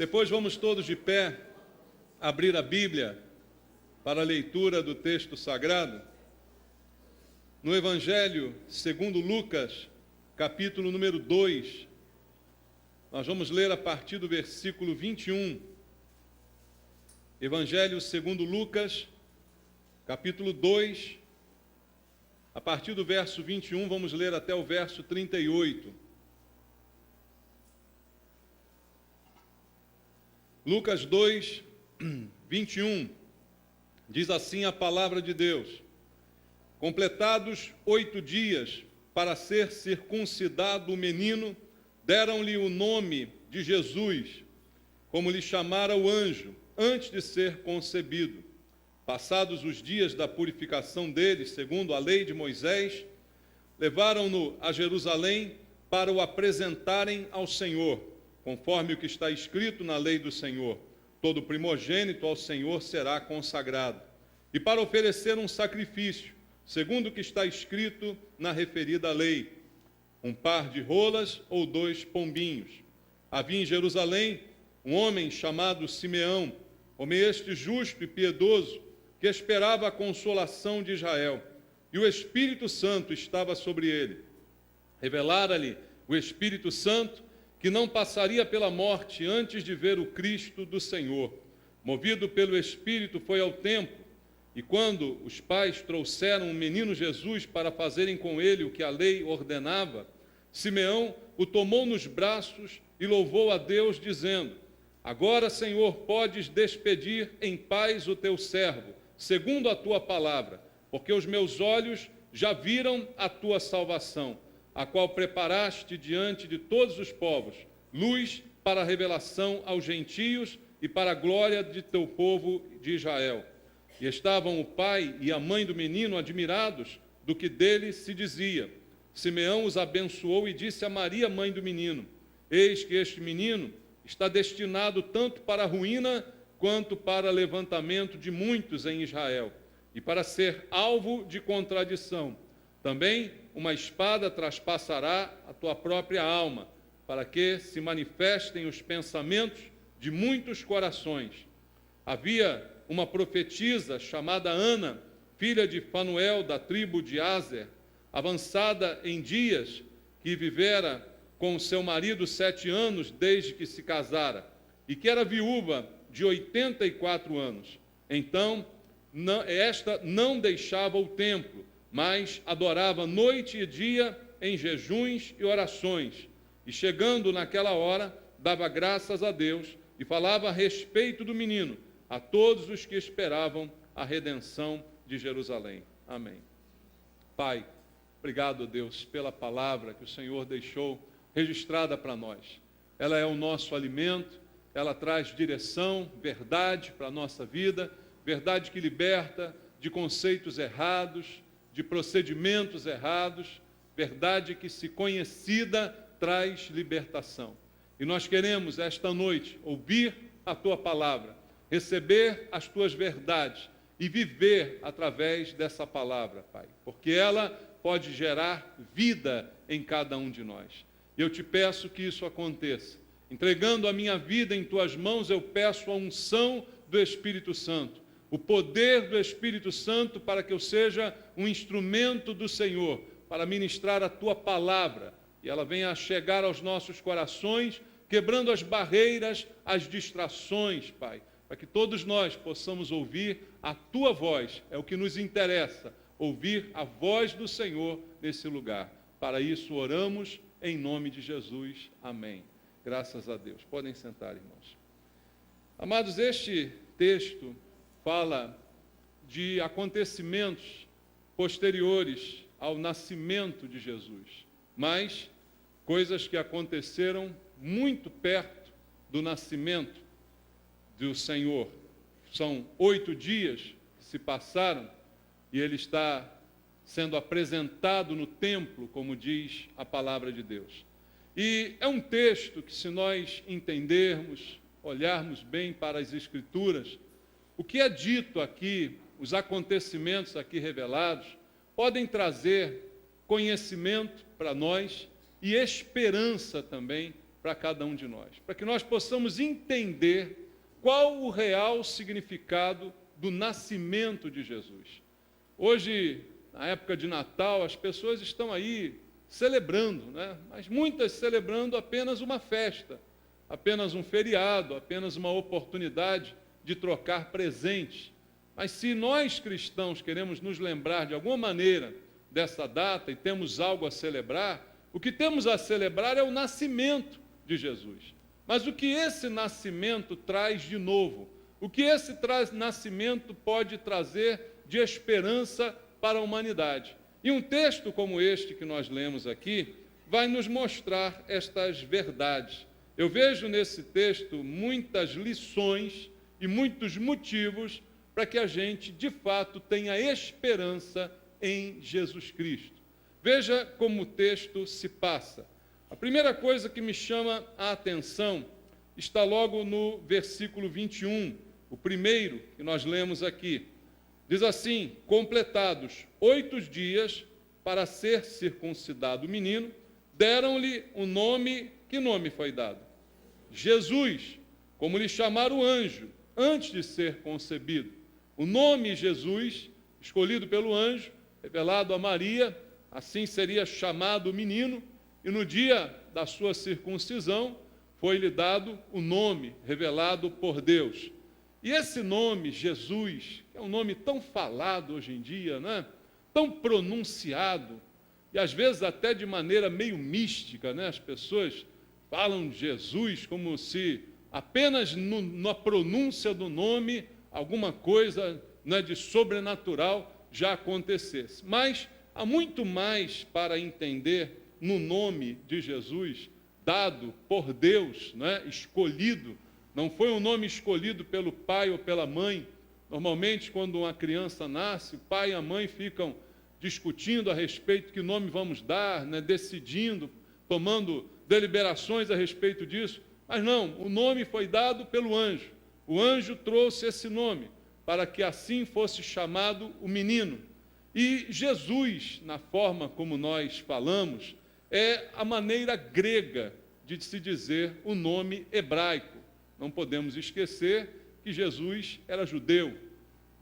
Depois vamos todos de pé abrir a Bíblia para a leitura do texto sagrado. No Evangelho segundo Lucas, capítulo número 2, nós vamos ler a partir do versículo 21. Evangelho segundo Lucas, capítulo 2, a partir do verso 21, vamos ler até o verso 38. Lucas 2, 21, diz assim a palavra de Deus: completados 8 dias para ser circuncidado o menino, deram-lhe o nome de Jesus, como lhe chamara o anjo, antes de ser concebido. Passados os dias da purificação dele, segundo a lei de Moisés, levaram-no a Jerusalém para o apresentarem ao Senhor, conforme o que está escrito na lei do Senhor: todo primogênito ao Senhor será consagrado, e para oferecer um sacrifício, segundo o que está escrito na referida lei, um par de rolas ou 2 pombinhos. Havia em Jerusalém um homem chamado Simeão, homem este justo e piedoso, que esperava a consolação de Israel, e o Espírito Santo estava sobre ele. Revelara-lhe o Espírito Santo que não passaria pela morte antes de ver o Cristo do Senhor. Movido pelo Espírito, foi ao templo, e quando os pais trouxeram o menino Jesus para fazerem com ele o que a lei ordenava, Simeão o tomou nos braços e louvou a Deus, dizendo: agora, Senhor, podes despedir em paz o teu servo, segundo a tua palavra, porque os meus olhos já viram a tua salvação, a qual preparaste diante de todos os povos, luz para a revelação aos gentios e para a glória de teu povo de Israel. E estavam o pai e a mãe do menino admirados do que dele se dizia. Simeão os abençoou e disse a Maria, mãe do menino: eis que este menino está destinado tanto para a ruína quanto para levantamento de muitos em Israel, e para ser alvo de contradição. Também uma espada traspassará a tua própria alma, para que se manifestem os pensamentos de muitos corações. Havia uma profetisa chamada Ana, filha de Fanuel, da tribo de Aser, avançada em dias, que vivera com seu marido 7 anos desde que se casara, e que era viúva de 84 anos. Então, esta não deixava o templo, mas adorava noite e dia em jejuns e orações, e chegando naquela hora, dava graças a Deus e falava a respeito do menino a todos os que esperavam a redenção de Jerusalém. Amém. Pai, obrigado, Deus, pela palavra que o Senhor deixou registrada para nós. Ela é o nosso alimento, ela traz direção, verdade para a nossa vida, verdade que liberta de conceitos errados, de procedimentos errados, verdade que, se conhecida, traz libertação. E nós queremos, esta noite, ouvir a Tua palavra, receber as Tuas verdades e viver através dessa palavra, Pai, porque ela pode gerar vida em cada um de nós. E eu te peço que isso aconteça. Entregando a minha vida em Tuas mãos, eu peço a unção do Espírito Santo, o poder do Espírito Santo, para que eu seja um instrumento do Senhor, para ministrar a Tua palavra, e ela venha a chegar aos nossos corações, quebrando as barreiras, as distrações, Pai, para que todos nós possamos ouvir a Tua voz. É o que nos interessa, ouvir a voz do Senhor nesse lugar. Para isso oramos em nome de Jesus. Amém. Graças a Deus. Podem sentar, irmãos. Amados, este texto fala de acontecimentos posteriores ao nascimento de Jesus, mas coisas que aconteceram muito perto do nascimento do Senhor. São 8 dias que se passaram e ele está sendo apresentado no templo, como diz a palavra de Deus. E é um texto que, se nós entendermos, olharmos bem para as Escrituras, o que é dito aqui, os acontecimentos aqui revelados, podem trazer conhecimento para nós e esperança também para cada um de nós, para que nós possamos entender qual o real significado do nascimento de Jesus. Hoje, na época de Natal, as pessoas estão aí celebrando, né? Mas muitas celebrando apenas uma festa, apenas um feriado, apenas uma oportunidade de trocar presentes. Mas se nós cristãos queremos nos lembrar de alguma maneira dessa data e temos algo a celebrar, o que temos a celebrar é o nascimento de Jesus. Mas o que esse nascimento traz de novo? O que esse nascimento pode trazer de esperança para a humanidade? E um texto como este que nós lemos aqui vai nos mostrar estas verdades. Eu vejo nesse texto muitas lições e muitos motivos para que a gente, de fato, tenha esperança em Jesus Cristo. Veja como o texto se passa. A primeira coisa que me chama a atenção está logo no versículo 21, o primeiro que nós lemos aqui. Diz assim: completados 8 dias para ser circuncidado o menino, deram-lhe um nome. Que nome foi dado? Jesus, como lhe chamaram o anjo, antes de ser concebido. O nome Jesus, escolhido pelo anjo, revelado a Maria, assim seria chamado o menino, e no dia da sua circuncisão foi-lhe dado o nome revelado por Deus. E esse nome, Jesus, que é um nome tão falado hoje em dia, né? Tão pronunciado, e às vezes até de maneira meio mística, né? As pessoas falam de Jesus como se apenas na pronúncia do nome alguma coisa, né, de sobrenatural já acontecesse. Mas há muito mais para entender no nome de Jesus, dado por Deus, né, escolhido. Não foi um nome escolhido pelo pai ou pela mãe. Normalmente, quando uma criança nasce, o pai e a mãe ficam discutindo a respeito de que nome vamos dar, né, decidindo, tomando deliberações a respeito disso. Mas não, o nome foi dado pelo anjo. O anjo trouxe esse nome para que assim fosse chamado o menino. E Jesus, na forma como nós falamos, é a maneira grega de se dizer o nome hebraico. Não podemos esquecer que Jesus era judeu,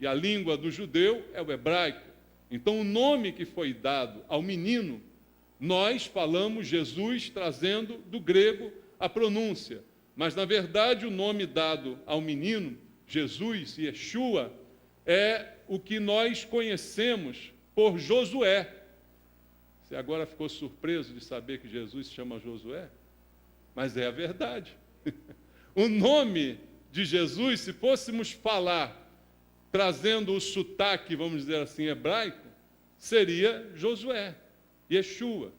e a língua do judeu é o hebraico. Então, o nome que foi dado ao menino, nós falamos Jesus trazendo do grego a pronúncia. Mas, na verdade, o nome dado ao menino, Jesus, Yeshua, é o que nós conhecemos por Josué. Você agora ficou surpreso de saber que Jesus se chama Josué? Mas é a verdade. O nome de Jesus, se fôssemos falar, trazendo o sotaque, vamos dizer assim, hebraico, seria Josué, Yeshua,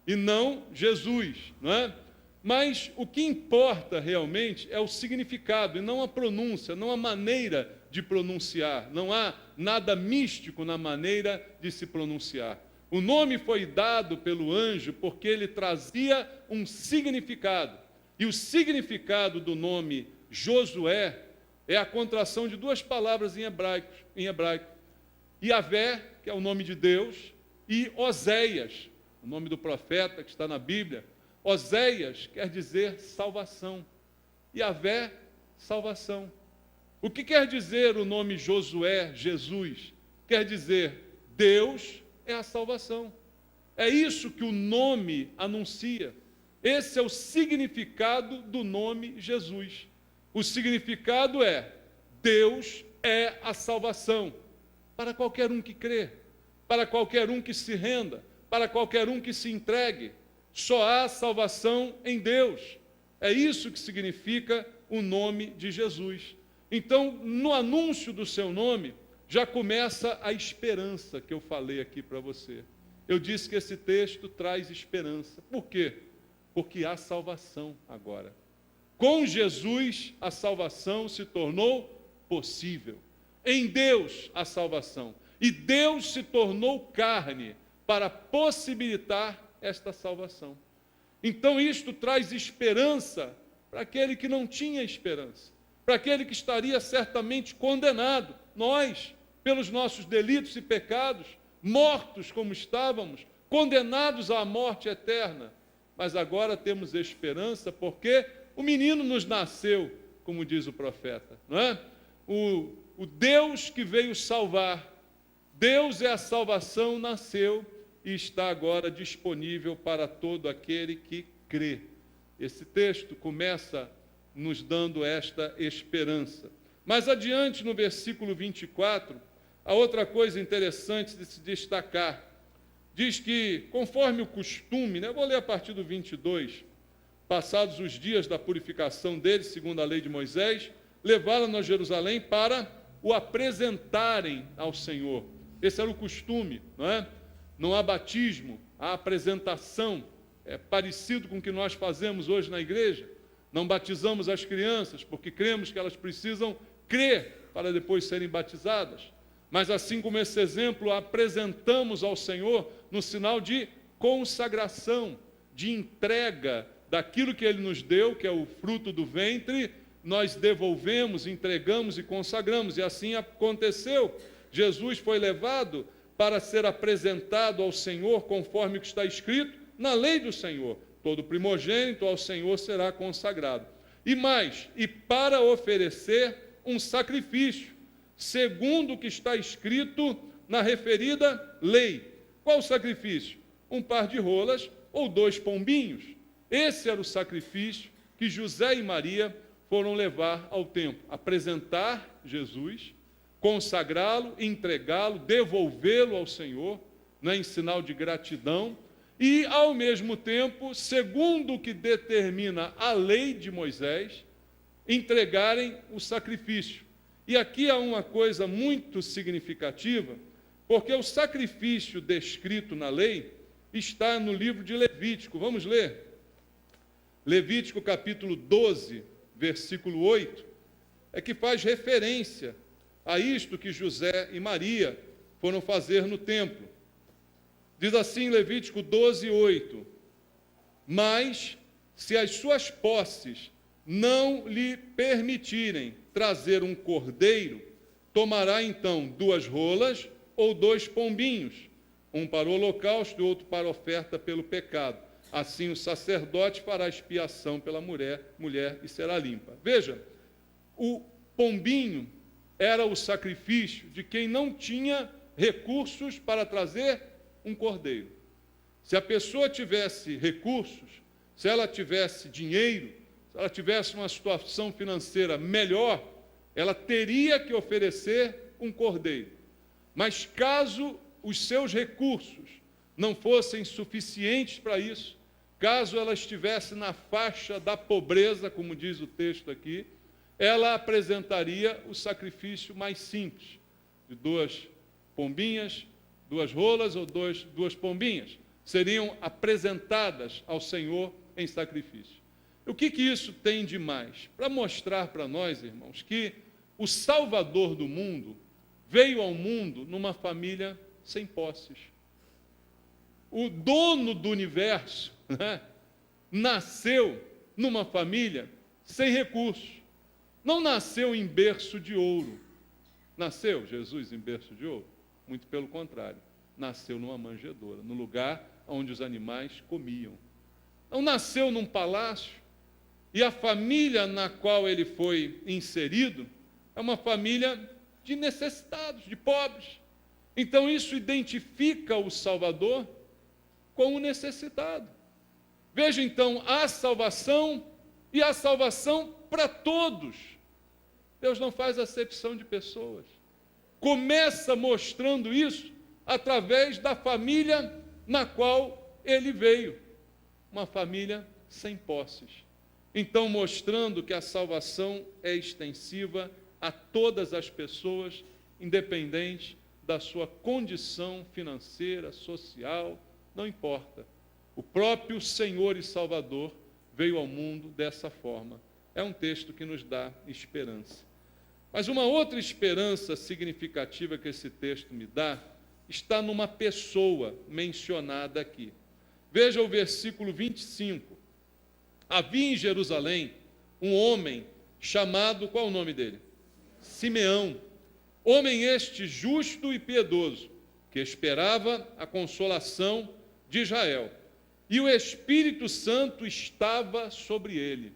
e não Jesus, não é? Mas o que importa realmente é o significado, e não a pronúncia, não a maneira de pronunciar. Não há nada místico na maneira de se pronunciar. O nome foi dado pelo anjo porque ele trazia um significado. E o significado do nome Josué é a contração de duas palavras em hebraico. Yavé, que é o nome de Deus, e Oséias, o nome do profeta que está na Bíblia. Oséias quer dizer salvação. Yavé, salvação. O que quer dizer o nome Josué, Jesus? Quer dizer, Deus é a salvação. É isso que o nome anuncia. Esse é o significado do nome Jesus. O significado é, Deus é a salvação. Para qualquer um que crê, para qualquer um que se renda, para qualquer um que se entregue. Só há salvação em Deus. É isso que significa o nome de Jesus. Então, no anúncio do seu nome, já começa a esperança que eu falei aqui para você. Eu disse que esse texto traz esperança. Por quê? Porque há salvação agora. Com Jesus, a salvação se tornou possível. Em Deus, a salvação. E Deus se tornou carne para possibilitar esta salvação. Então, isto traz esperança para aquele que não tinha esperança, para aquele que estaria certamente condenado. Nós, pelos nossos delitos e pecados, mortos como estávamos, condenados à morte eterna. mas agora temos esperança porque o menino nos nasceu, como diz o profeta, não é? O Deus que veio salvar, Deus é a salvação, nasceu e está agora disponível para todo aquele que crê. Esse texto começa nos dando esta esperança. Mais adiante, no versículo 24, há outra coisa interessante de se destacar. Diz que, conforme o costume, eu vou ler a partir do 22, passados os dias da purificação deles, segundo a lei de Moisés, levaram-no a Jerusalém para o apresentarem ao Senhor. Esse era o costume, não é? Não há batismo, há apresentação. É parecido com o que nós fazemos hoje na igreja. Não batizamos as crianças, porque cremos que elas precisam crer para depois serem batizadas. Mas assim como esse exemplo, apresentamos ao Senhor no sinal de consagração, de entrega daquilo que Ele nos deu, que é o fruto do ventre, nós devolvemos, entregamos e consagramos. E assim aconteceu. Jesus foi levado para ser apresentado ao Senhor, conforme o que está escrito na lei do Senhor. Todo primogênito ao Senhor será consagrado. E mais, e para oferecer um sacrifício, segundo o que está escrito na referida lei. Qual o sacrifício? Um par de rolas ou 2 pombinhos. Esse era o sacrifício que José e Maria foram levar ao templo. Apresentar Jesus, consagrá-lo, entregá-lo, devolvê-lo ao Senhor, em sinal de gratidão, e, ao mesmo tempo, segundo o que determina a lei de Moisés, entregarem o sacrifício. E aqui há uma coisa muito significativa, porque o sacrifício descrito na lei está no livro de Levítico. Vamos ler? Levítico capítulo 12, versículo 8, é que faz referência a isto que José e Maria foram fazer no templo. Diz assim Levítico 12, 8, mas se as suas posses não lhe permitirem trazer um cordeiro, tomará então 2 rolas ou 2 pombinhos, um para o holocausto e outro para a oferta pelo pecado. Assim o sacerdote fará expiação pela mulher e será limpa. Veja, o pombinho era o sacrifício de quem não tinha recursos para trazer um cordeiro. Se a pessoa tivesse recursos, se ela tivesse dinheiro, se ela tivesse uma situação financeira melhor, ela teria que oferecer um cordeiro. Mas caso os seus recursos não fossem suficientes para isso, caso ela estivesse na faixa da pobreza, como diz o texto aqui, ela apresentaria o sacrifício mais simples, de 2 pombinhas, 2 rolas ou 2 pombinhas, seriam apresentadas ao Senhor em sacrifício. O que isso tem de mais? Para mostrar para nós, irmãos, que o Salvador do mundo veio ao mundo numa família sem posses. O dono do universo, nasceu numa família sem recursos. Não nasceu em berço de ouro. Nasceu Jesus em berço de ouro? Muito pelo contrário. Nasceu numa manjedoura, no lugar onde os animais comiam. Não nasceu num palácio. E a família na qual ele foi inserido é uma família de necessitados, de pobres. Então isso identifica o Salvador como necessitado. Veja então, há salvação e há salvação para todos. Deus não faz acepção de pessoas. Começa mostrando isso através da família na qual ele veio. Uma família sem posses. Então, mostrando que a salvação é extensiva a todas as pessoas, independente da sua condição financeira, social, não importa. O próprio Senhor e Salvador veio ao mundo dessa forma. É um texto que nos dá esperança. Mas uma outra esperança significativa que esse texto me dá está numa pessoa mencionada aqui. Veja o versículo 25. Havia em Jerusalém um homem chamado, qual é o nome dele? Simeão. Homem este justo e piedoso, que esperava a consolação de Israel. e o Espírito Santo estava sobre ele.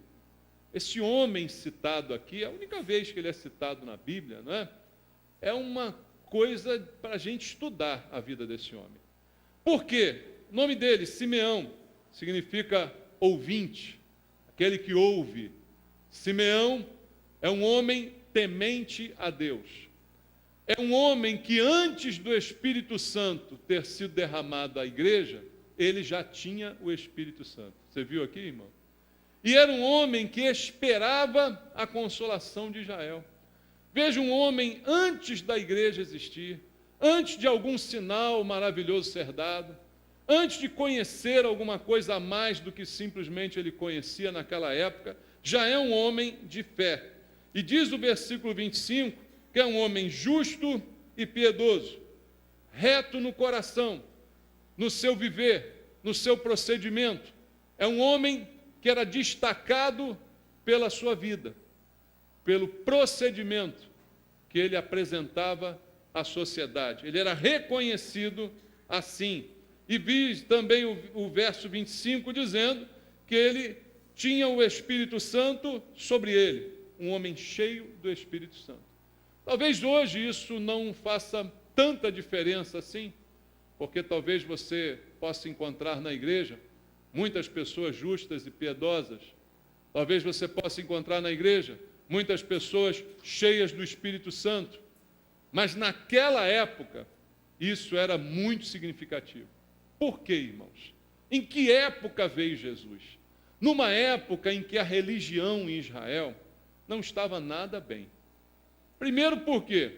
Esse homem citado aqui, é a única vez que ele é citado na Bíblia, não é? É uma coisa para a gente estudar a vida desse homem. Por quê? O nome dele, Simeão, significa ouvinte, aquele que ouve. Simeão é um homem temente a Deus. É um homem que antes do Espírito Santo ter sido derramado à igreja, ele já tinha o Espírito Santo. Você viu aqui, irmão? E era um homem que esperava a consolação de Israel. Veja, um homem antes da igreja existir, antes de algum sinal maravilhoso ser dado, antes de conhecer alguma coisa a mais do que simplesmente ele conhecia naquela época, já é um homem de fé. E diz o versículo 25, que é um homem justo e piedoso, reto no coração, no seu viver, no seu procedimento. É um homem que era destacado pela sua vida, pelo procedimento que ele apresentava à sociedade. Ele era reconhecido assim. E vi também o verso 25 dizendo que ele tinha o Espírito Santo sobre ele, um homem cheio do Espírito Santo. Talvez hoje isso não faça tanta diferença assim, porque talvez você possa encontrar na igreja muitas pessoas justas e piedosas. Talvez você possa encontrar na igreja muitas pessoas cheias do Espírito Santo. Mas naquela época, isso era muito significativo. Por quê, irmãos? Em que época veio Jesus? Numa época em que a religião em Israel não estava nada bem. Primeiro porque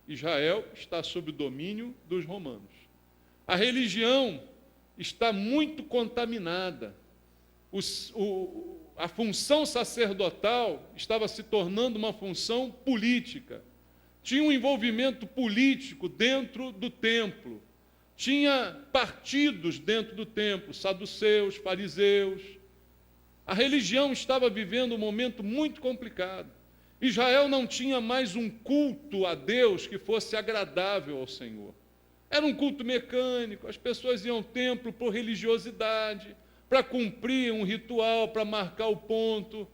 Israel está sob o domínio dos romanos. A religião está muito contaminada. A função sacerdotal estava se tornando uma função política. Tinha um envolvimento político dentro do templo. Tinha partidos dentro do templo, saduceus, fariseus. A religião estava vivendo um momento muito complicado. Israel não tinha mais um culto a Deus que fosse agradável ao Senhor. Era um culto mecânico, as pessoas iam ao templo por religiosidade, para cumprir um ritual, para marcar o ponto.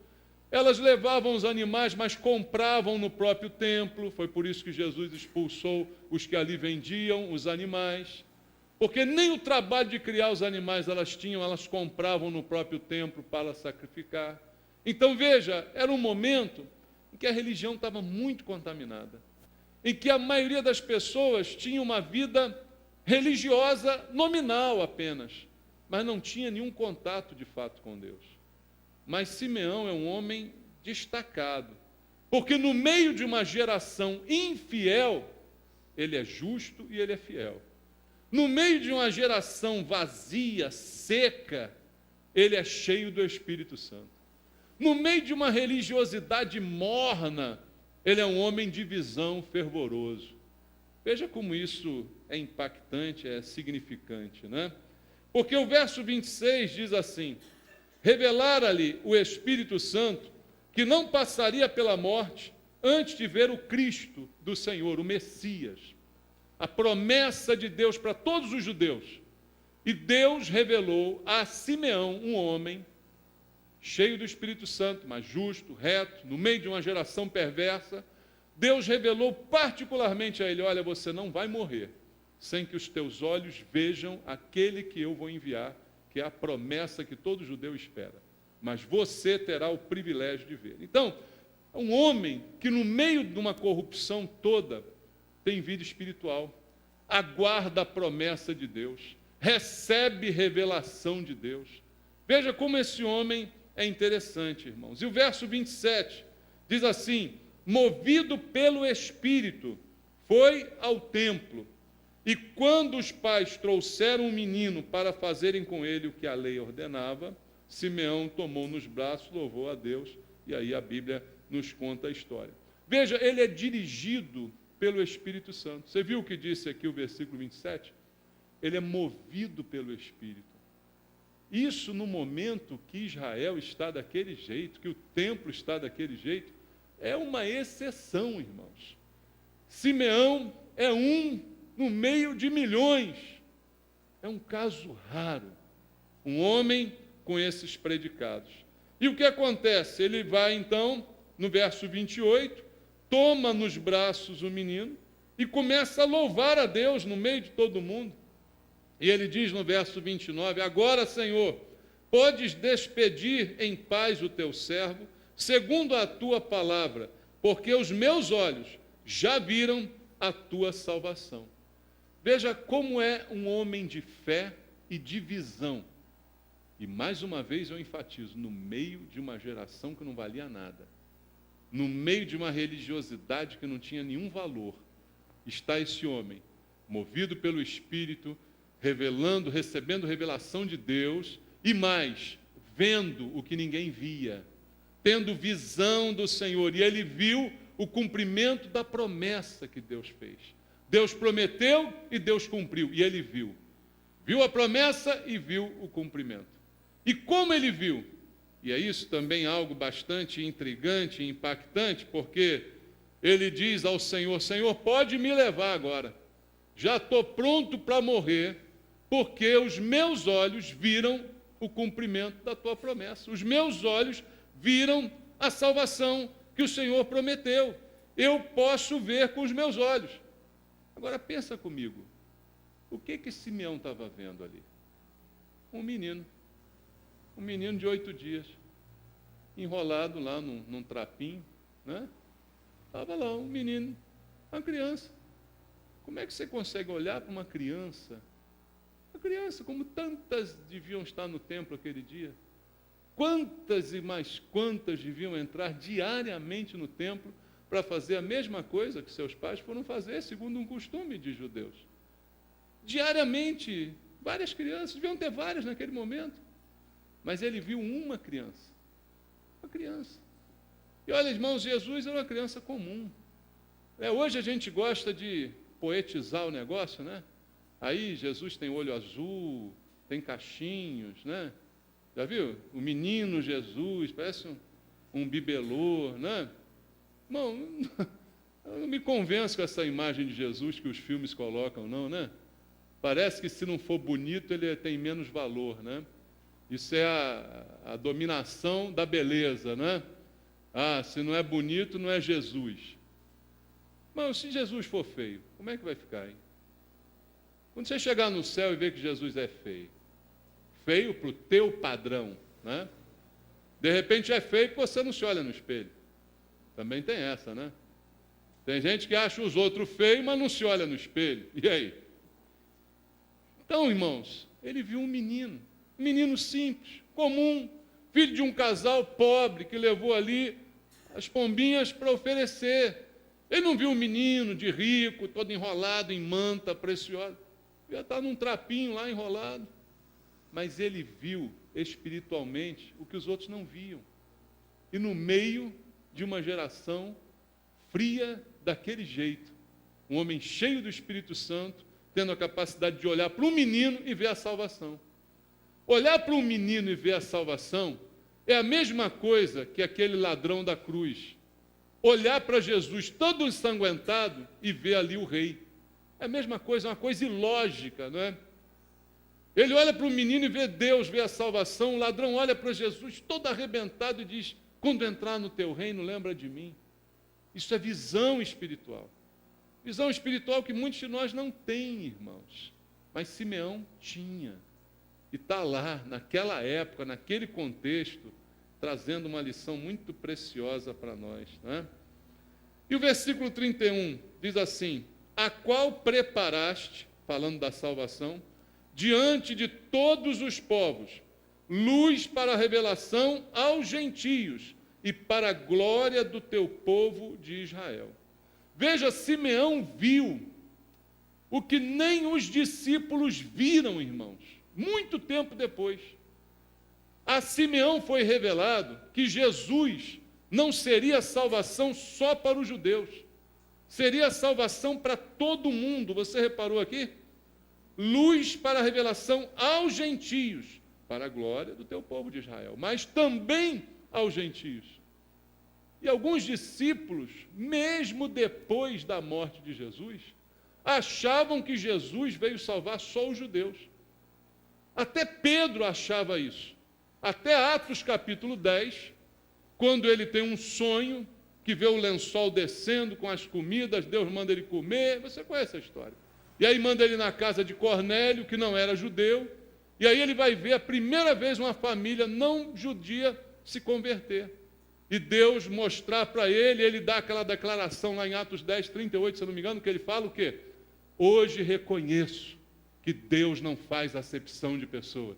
Elas levavam os animais, mas compravam no próprio templo. Foi por isso que Jesus expulsou os que ali vendiam os animais. Porque nem o trabalho de criar os animais elas tinham, elas compravam no próprio templo para sacrificar. Então, veja, era um momento em que a religião estava muito contaminada, em que a maioria das pessoas tinha uma vida religiosa nominal apenas, mas não tinha nenhum contato de fato com Deus. Mas Simeão é um homem destacado, porque no meio de uma geração infiel, ele é justo e ele é fiel. No meio de uma geração vazia, seca, ele é cheio do Espírito Santo. No meio de uma religiosidade morna, ele é um homem de visão fervoroso. Veja como isso é impactante, é significante, né? Porque o verso 26 diz assim: revelara-lhe o Espírito Santo que não passaria pela morte antes de ver o Cristo do Senhor, o Messias, a promessa de Deus para todos os judeus. E Deus revelou a Simeão um homem cheio do Espírito Santo, mas justo, reto, no meio de uma geração perversa. Deus revelou particularmente a ele: olha, você não vai morrer sem que os teus olhos vejam aquele que eu vou enviar, que é a promessa que todo judeu espera. Mas você terá o privilégio de ver. Então, um homem que no meio de uma corrupção toda tem vida espiritual, aguarda a promessa de Deus, recebe revelação de Deus. Veja como esse homem é interessante, irmãos. E o verso 27 diz assim: movido pelo Espírito, foi ao templo, e quando os pais trouxeram o menino para fazerem com ele o que a lei ordenava, Simeão tomou nos braços, louvou a Deus, e aí a Bíblia nos conta a história. Veja, ele é dirigido pelo Espírito Santo. Você viu o que disse aqui o versículo 27? Ele é movido pelo Espírito. Isso no momento que Israel está daquele jeito, que o templo está daquele jeito, é uma exceção, irmãos. Simeão é um no meio de milhões. É um caso raro. Um homem com esses predicados. E o que acontece? Ele vai, então, no verso 28, toma nos braços o menino e começa a louvar a Deus no meio de todo mundo. E ele diz no verso 29, agora, Senhor, podes despedir em paz o teu servo, segundo a tua palavra, porque os meus olhos já viram a tua salvação. Veja como é um homem de fé e de visão. E mais uma vez eu enfatizo, no meio de uma geração que não valia nada, no meio de uma religiosidade que não tinha nenhum valor, está esse homem, movido pelo Espírito, recebendo revelação de Deus, e mais, vendo o que ninguém via, tendo visão do Senhor, e ele viu o cumprimento da promessa que Deus fez. Deus prometeu e Deus cumpriu, e ele viu. Viu a promessa e viu o cumprimento. E como ele viu? E é isso também algo bastante intrigante e impactante, porque ele diz ao Senhor, Senhor, pode me levar agora. Já estou pronto para morrer, porque os meus olhos viram o cumprimento da tua promessa. Os meus olhos viram a salvação que o Senhor prometeu. Eu posso ver com os meus olhos. Agora pensa comigo, o que Simeão estava vendo ali? Um menino de 8 dias, enrolado lá num trapinho, né? Estava lá um menino, uma criança. Como é que você consegue olhar para uma criança? Uma criança, como tantas deviam estar no templo aquele dia. Quantas e mais quantas deviam entrar diariamente no templo para fazer a mesma coisa que seus pais foram fazer, segundo um costume de judeus. Diariamente, várias crianças, deviam ter várias naquele momento. Mas ele viu uma criança. Uma criança. E olha, irmãos, Jesus era uma criança comum. Hoje a gente gosta de poetizar o negócio, né? Aí Jesus tem olho azul, tem cachinhos, né? Já viu? O menino Jesus, parece um bibelô, né? Bom, eu não me convenço com essa imagem de Jesus que os filmes colocam, não, né? Parece que se não for bonito, ele tem menos valor, né? Isso é a dominação da beleza, né? Ah, se não é bonito, não é Jesus. Mas se Jesus for feio, como é que vai ficar, hein? Quando você chegar no céu e ver que Jesus é feio, feio para o teu padrão, né? De repente é feio porque você não se olha no espelho. Também tem essa, né? Tem gente que acha os outros feios, mas não se olha no espelho. E aí? Então, irmãos, ele viu um menino simples, comum, filho de um casal pobre que levou ali as pombinhas para oferecer. Ele não viu um menino de rico, todo enrolado em manta preciosa. Já está num trapinho lá enrolado. Mas ele viu espiritualmente o que os outros não viam. E no meio de uma geração fria daquele jeito, um homem cheio do Espírito Santo, tendo a capacidade de olhar para um menino e ver a salvação. Olhar para um menino e ver a salvação é a mesma coisa que aquele ladrão da cruz. Olhar para Jesus todo ensanguentado e ver ali o rei. É a mesma coisa, é uma coisa ilógica, não é? Ele olha para o menino e vê Deus, vê a salvação. O ladrão olha para Jesus todo arrebentado e diz, quando entrar no teu reino, lembra de mim. Isso é visão espiritual. Visão espiritual que muitos de nós não têm, irmãos. Mas Simeão tinha. E está lá, naquela época, naquele contexto, trazendo uma lição muito preciosa para nós. Né? E o versículo 31 diz assim, a qual preparaste, falando da salvação, diante de todos os povos, luz para a revelação aos gentios e para a glória do teu povo de Israel. Veja, Simeão viu o que nem os discípulos viram, irmãos, muito tempo depois. A Simeão foi revelado que Jesus não seria salvação só para os judeus, seria salvação para todo mundo. Você reparou aqui? Luz para a revelação aos gentios, para a glória do teu povo de Israel, mas também aos gentios. E alguns discípulos, mesmo depois da morte de Jesus, achavam que Jesus veio salvar só os judeus. Até Pedro achava isso. Até Atos capítulo 10, quando ele tem um sonho, que vê o lençol descendo com as comidas, Deus manda ele comer, você conhece a história. E aí manda ele na casa de Cornélio, que não era judeu, e aí ele vai ver a primeira vez uma família não judia se converter. E Deus mostrar para ele, ele dá aquela declaração lá em Atos 10, 38, se eu não me engano, que ele fala o quê? Hoje reconheço que Deus não faz acepção de pessoas.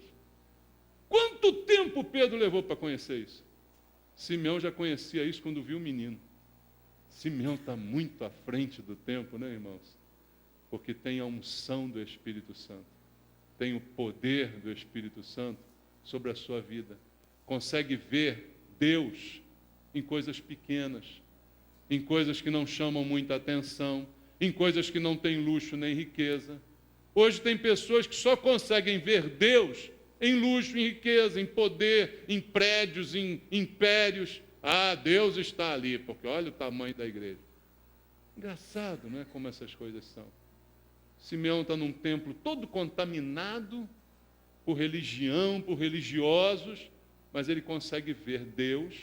Quanto tempo Pedro levou para conhecer isso? Simeão já conhecia isso quando viu o menino. Simeão está muito à frente do tempo, né, irmãos? Porque tem a unção do Espírito Santo. Tem o poder do Espírito Santo sobre a sua vida. Consegue ver Deus em coisas pequenas, em coisas que não chamam muita atenção, em coisas que não têm luxo nem riqueza. Hoje tem pessoas que só conseguem ver Deus em luxo, em riqueza, em poder, em prédios, em impérios. Ah, Deus está ali, porque olha o tamanho da igreja. Engraçado, não é, como essas coisas são. Simeão está num templo todo contaminado por religião, por religiosos, mas ele consegue ver Deus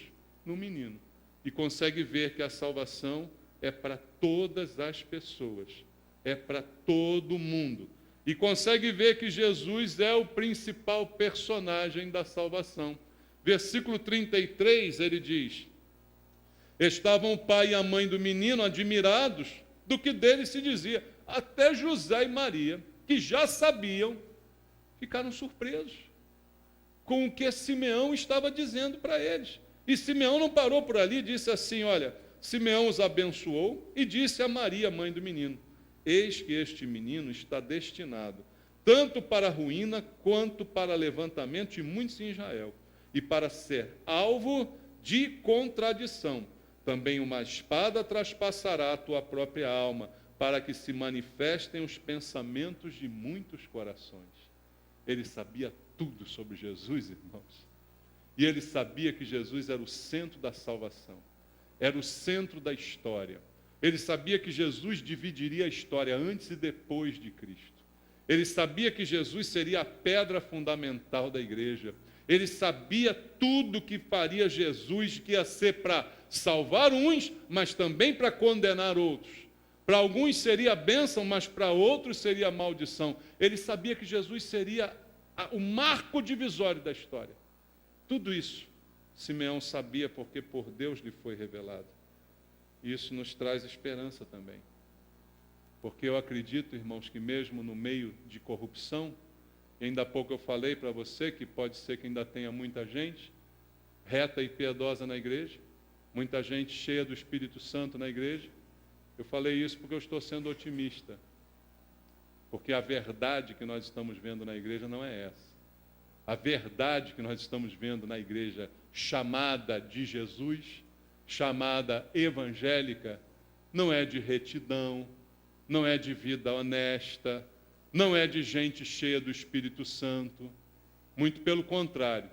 no menino. E consegue ver que a salvação é para todas as pessoas, é para todo mundo. E consegue ver que Jesus é o principal personagem da salvação. Versículo 33, ele diz: estavam o pai e a mãe do menino admirados do que dele se dizia. Até José e Maria, que já sabiam, ficaram surpresos com o que Simeão estava dizendo para eles. E Simeão não parou por ali, disse assim, olha, Simeão os abençoou e disse a Maria, mãe do menino: eis que este menino está destinado tanto para a ruína quanto para levantamento de muitos em Israel, e para ser alvo de contradição. Também uma espada traspassará a tua própria alma, para que se manifestem os pensamentos de muitos corações. Ele sabia tudo sobre Jesus, irmãos. E ele sabia que Jesus era o centro da salvação, era o centro da história. Ele sabia que Jesus dividiria a história antes e depois de Cristo. Ele sabia que Jesus seria a pedra fundamental da igreja. Ele sabia tudo que faria Jesus, que ia ser para salvar uns, mas também para condenar outros. Para alguns seria bênção, mas para outros seria maldição. Ele sabia que Jesus seria o marco divisório da história. Tudo isso Simeão sabia porque por Deus lhe foi revelado. E isso nos traz esperança também. Porque eu acredito, irmãos, que mesmo no meio de corrupção, e ainda há pouco eu falei para você que pode ser que ainda tenha muita gente reta e piedosa na igreja, muita gente cheia do Espírito Santo na igreja. Eu falei isso porque eu estou sendo otimista. Porque a verdade que nós estamos vendo na igreja não é essa. A verdade que nós estamos vendo na igreja chamada de Jesus, chamada evangélica, não é de retidão, não é de vida honesta, não é de gente cheia do Espírito Santo. Muito pelo contrário.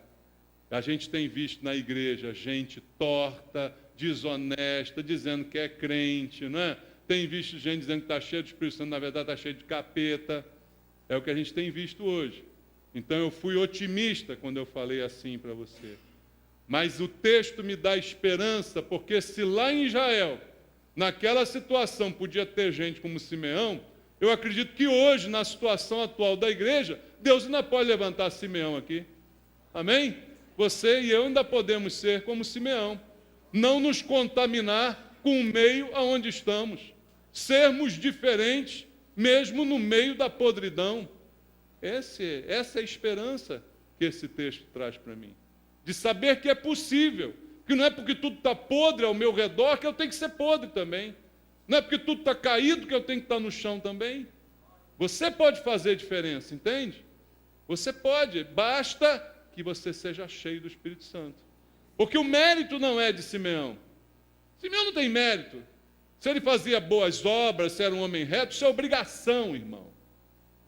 A gente tem visto na igreja gente torta, desonesta, dizendo que é crente, não é? Tem visto gente dizendo que está cheio do Espírito Santo, na verdade está cheio de capeta. É o que a gente tem visto hoje. Então eu fui otimista quando eu falei assim para você. Mas o texto me dá esperança, porque se lá em Israel, naquela situação, podia ter gente como Simeão, eu acredito que hoje, na situação atual da igreja, Deus ainda pode levantar Simeão aqui. Amém? Você e eu ainda podemos ser como Simeão. Não nos contaminar com o meio aonde estamos. Sermos diferentes, mesmo no meio da podridão. Essa é a esperança que esse texto traz para mim. De saber que é possível. Que não é porque tudo está podre ao meu redor que eu tenho que ser podre também. Não é porque tudo está caído que eu tenho que estar no chão também. Você pode fazer diferença, entende? Você pode, basta que você seja cheio do Espírito Santo. Porque o mérito não é de Simeão. Simeão não tem mérito. Se ele fazia boas obras, se era um homem reto, isso é obrigação, irmão.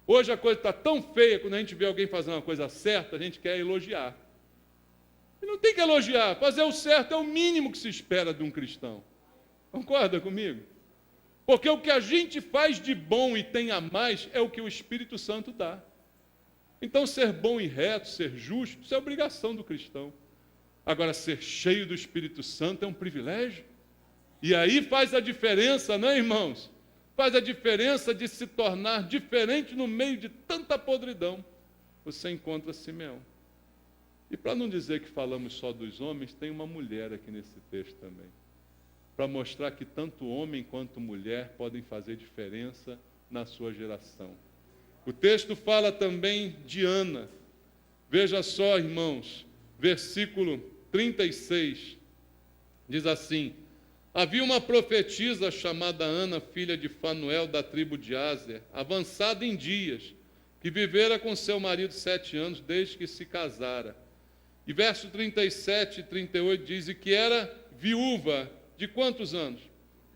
Hoje a coisa está tão feia, quando a gente vê alguém fazendo uma coisa certa, a gente quer elogiar. E não tem que elogiar, fazer o certo é o mínimo que se espera de um cristão. Concorda comigo? Porque o que a gente faz de bom e tem a mais é o que o Espírito Santo dá. Então, ser bom e reto, ser justo, isso é obrigação do cristão. Agora, ser cheio do Espírito Santo é um privilégio. E aí faz a diferença, né, irmãos? Faz a diferença de se tornar diferente no meio de tanta podridão. Você encontra Simeão. E para não dizer que falamos só dos homens, tem uma mulher aqui nesse texto também. Para mostrar que tanto homem quanto mulher podem fazer diferença na sua geração. O texto fala também de Ana. Veja só, irmãos, versículo 36, diz assim: havia uma profetisa chamada Ana, filha de Fanuel, da tribo de Áser, avançada em dias, que vivera com seu marido 7 anos, desde que se casara. E verso 37 e 38 diz que era viúva de quantos anos?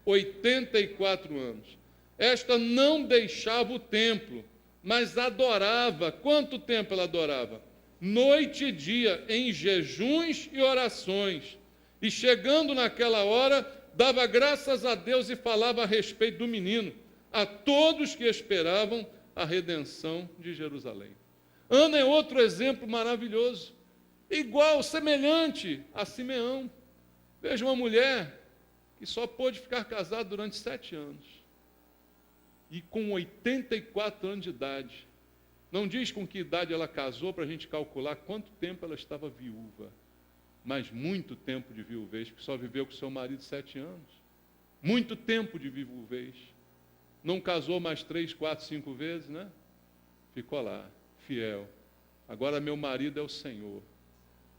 84 anos. Esta não deixava o templo, mas adorava. Quanto tempo ela adorava? Noite e dia, em jejuns e orações. E chegando naquela hora, dava graças a Deus e falava a respeito do menino, a todos que esperavam a redenção de Jerusalém. Ana é outro exemplo maravilhoso, igual, semelhante a Simeão. Veja uma mulher que só pôde ficar casada durante 7 anos. E com 84 anos de idade. Não diz com que idade ela casou para a gente calcular quanto tempo ela estava viúva. Mas muito tempo de viuvez, porque só viveu com seu marido 7 anos. Muito tempo de viuvez. Não casou mais 3, 4, 5 vezes, né? Ficou lá, fiel. Agora meu marido é o Senhor.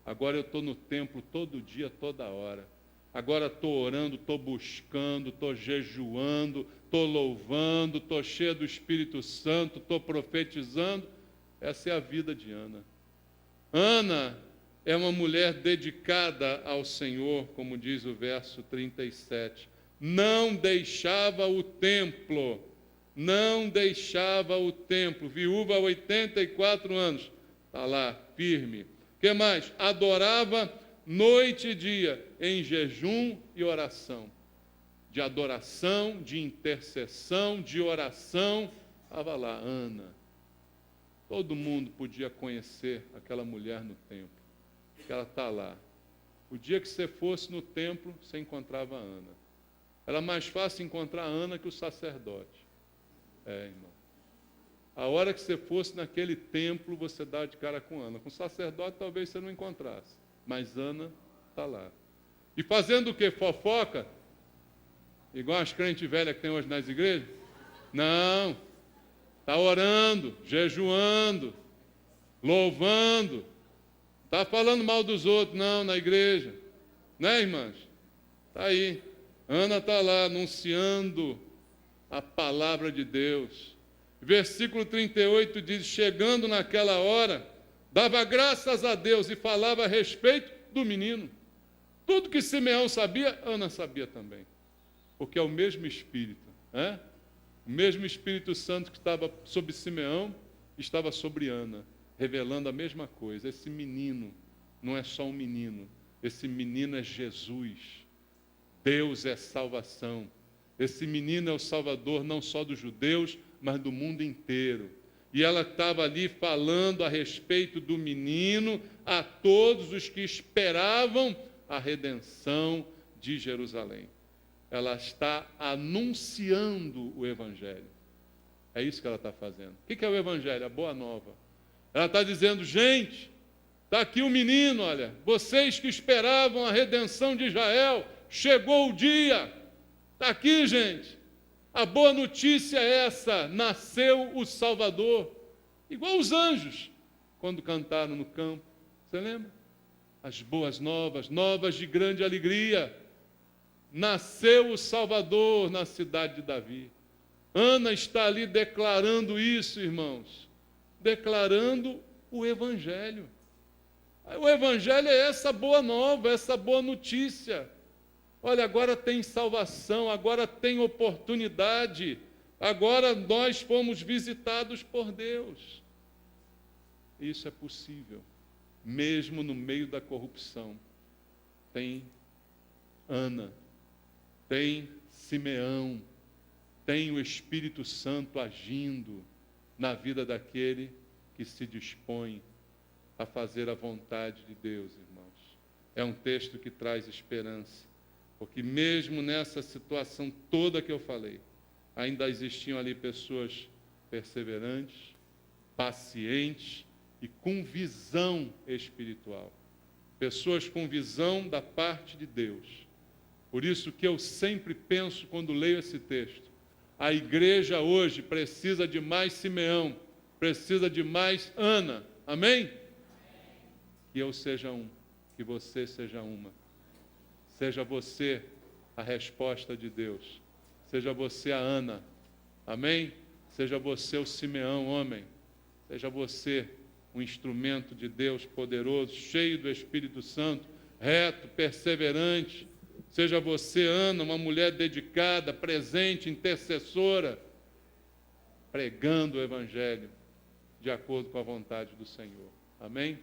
Agora eu estou no templo todo dia, toda hora. Agora estou orando, estou buscando, estou jejuando, estou louvando, estou cheio do Espírito Santo, estou profetizando. Essa é a vida de Ana. Ana é uma mulher dedicada ao Senhor, como diz o verso 37. Não deixava o templo, viúva há 84 anos, está lá, firme. O que mais? Adorava noite e dia, em jejum e oração. De adoração, de intercessão, de oração. Estava lá, Ana. Todo mundo podia conhecer aquela mulher no templo. Que ela está lá. O dia que você fosse no templo, você encontrava a Ana. Era mais fácil encontrar a Ana que o sacerdote. Irmão. A hora que você fosse naquele templo, você dava de cara com Ana. Com o sacerdote, talvez você não encontrasse. Mas Ana está lá. E fazendo o quê? Fofoca? Igual as crentes velhas que tem hoje nas igrejas? Não. Está orando, jejuando, louvando. Está falando mal dos outros, não, na igreja. Né, irmãs? Está aí. Ana está lá anunciando a palavra de Deus. Versículo 38 diz: chegando naquela hora, dava graças a Deus e falava a respeito do menino. Tudo que Simeão sabia, Ana sabia também. Porque é o mesmo Espírito. O mesmo Espírito Santo que estava sobre Simeão, estava sobre Ana, revelando a mesma coisa. Esse menino não é só um menino. Esse menino é Jesus. Deus é salvação. Esse menino é o Salvador não só dos judeus, mas do mundo inteiro. E ela estava ali falando a respeito do menino a todos os que esperavam a redenção de Jerusalém. Ela está anunciando o Evangelho. É isso que ela está fazendo. O que é o Evangelho? A boa nova. Ela está dizendo, gente, está aqui o menino, olha, vocês que esperavam a redenção de Israel, chegou o dia. Está aqui, gente. A boa notícia é essa, nasceu o Salvador. Igual os anjos, quando cantaram no campo. Você lembra? As boas novas, novas de grande alegria. Nasceu o Salvador na cidade de Davi. Ana está ali declarando isso, irmãos. Declarando o Evangelho. O Evangelho é essa boa nova, essa boa notícia. Olha, agora tem salvação, agora tem oportunidade, agora nós fomos visitados por Deus. Isso é possível, mesmo no meio da corrupção. Tem Ana, tem Simeão, tem o Espírito Santo agindo na vida daquele que se dispõe a fazer a vontade de Deus, irmãos. É um texto que traz esperança, porque mesmo nessa situação toda que eu falei, ainda existiam ali pessoas perseverantes, pacientes e com visão espiritual. Pessoas com visão da parte de Deus. Por isso que eu sempre penso quando leio esse texto, a igreja hoje precisa de mais Simeão, precisa de mais Ana. Amém? Que eu seja um, que você seja uma. Seja você a resposta de Deus. Seja você a Ana. Amém? Seja você o Simeão, homem. Seja você um instrumento de Deus poderoso, cheio do Espírito Santo, reto, perseverante. Seja você, Ana, uma mulher dedicada, presente, intercessora, pregando o Evangelho de acordo com a vontade do Senhor. Amém?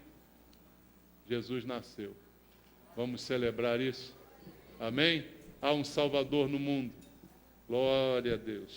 Jesus nasceu. Vamos celebrar isso? Amém? Há um Salvador no mundo. Glória a Deus.